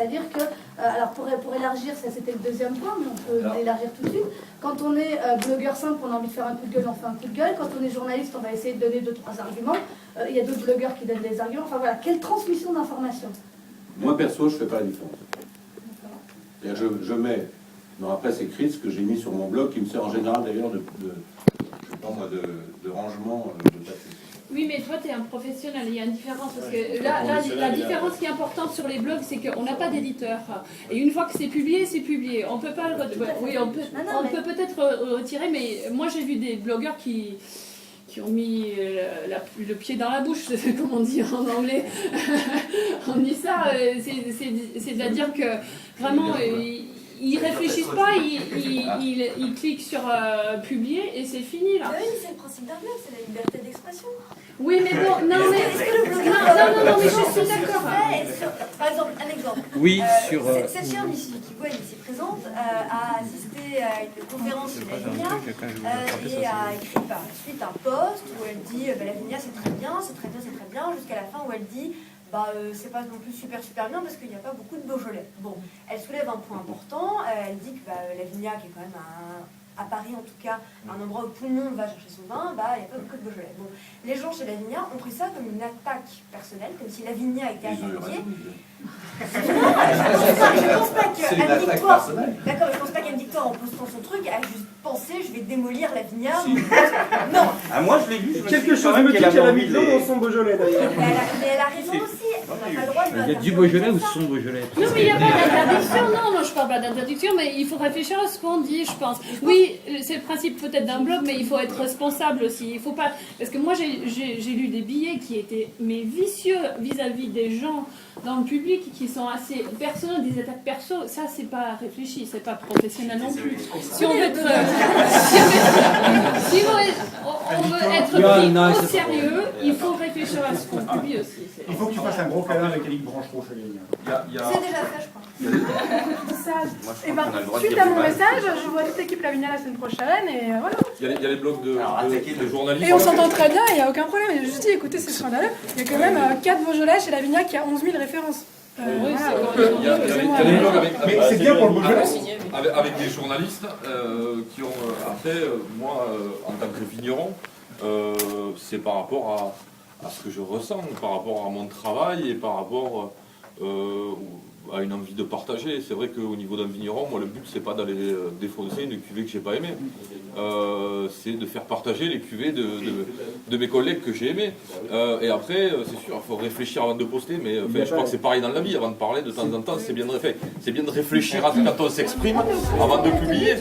C'est-à-dire que, alors pour élargir, ça c'était le deuxième point, mais on peut l'élargir tout de suite. Quand on est blogueur simple, on a envie de faire un coup de gueule, on fait un coup de gueule. Quand on est journaliste, on va essayer de donner 2-3 arguments. Il y a d'autres blogueurs qui donnent des arguments. Enfin voilà, quelle transmission d'informations? Moi perso, je ne fais pas la différence. Je mets dans la presse écrite ce que j'ai mis sur mon blog, qui me sert en général d'ailleurs de rangement de papier. Oui, mais toi, tu es un professionnel, il y a une différence. Parce que là, la différence qui est importante sur les blogs, c'est qu'on n'a pas d'éditeur. Et une fois que c'est publié, c'est publié. On peut pas le retirer. Oui, on peut peut-être retirer, mais moi, j'ai vu des blogueurs qui ont mis le pied dans la bouche, comme on dit en anglais. On dit ça, c'est-à-dire que vraiment... Ils réfléchissent pas, ils cliquent sur publier et c'est fini là. Oui, mais c'est le principe d'un blog, c'est la liberté d'expression. Oui, mais bon, non, mais je suis d'accord. Par exemple, un exemple. Oui, sur. Cette chère ici, qui voit ici présente, a assisté à une conférence sur Lavinia et a écrit par la suite un post où elle dit Lavinia c'est très bien, c'est très bien, c'est très bien, jusqu'à la fin où elle dit. C'est pas non plus super bien parce qu'il n'y a pas beaucoup de Beaujolais. Bon, elle soulève un point important, elle dit que Lavinia, qui est quand même à Paris en tout cas, un endroit où tout le monde va chercher son vin, il n'y a pas beaucoup de Beaujolais. Bon, les gens chez Lavinia ont pris ça comme une attaque personnelle, comme si Lavinia était attaquée. Je pense pas qu'Anne Victoire, d'accord, je pense pas qu'Anne Victoire, en postant son truc, a juste pensé je vais démolir Lavinia. Non. Ah, moi je l'ai lu. Quelque chose me dit qu'elle a mis de l'eau dans son Beaujolais d'ailleurs. Mais elle a raison aussi. On n'a pas le droit de. Il y a du Beaujolais ou son Beaujolais? Non, mais il n'y a pas d'interdiction. Non, je parle pas d'interdiction, mais il faut réfléchir à ce qu'on dit, je pense. Oui, c'est le principe peut-être d'un blog, mais il faut être responsable aussi. Il faut pas, parce que moi j'ai lu des billets qui étaient vicieux vis-à-vis des gens dans le public qui sont assez personnels, des attaques perso. Ça c'est pas réfléchi, c'est pas professionnel non plus. Si on veut être, on veut être pris au sérieux, il faut réfléchir à ce qu'on publie aussi. Il faut que tu fasses un gros câlin avec Éric Branchereau, chez C'est déjà fait, je crois. Et ben, suite à mon message, je vois toute l'équipe Lavinia la semaine prochaine et voilà. Il y a les blogs de journalistes. Et on s'entend très bien, il n'y a aucun problème. J'ai juste dit, écoutez, c'est scandaleux. Il y a quand même 4 Beaujolais chez Lavinia qui a 11 000 références. Il y a des blogs Mais c'est bien pour le Beaujolais. avec des journalistes qui ont après, moi, en tant que vigneron, c'est par rapport à ce que je ressens, par rapport à mon travail et par rapport à une envie de partager. C'est vrai qu'au niveau d'un vigneron, moi le but c'est pas d'aller défoncer une cuvée que j'ai pas aimée. C'est de faire partager les cuvées de mes collègues que j'ai aimées. Et après, c'est sûr, il faut réfléchir avant de poster, mais je crois que c'est pareil dans la vie, avant de parler de temps en temps, c'est bien de réfléchir à quand on s'exprime avant de publier.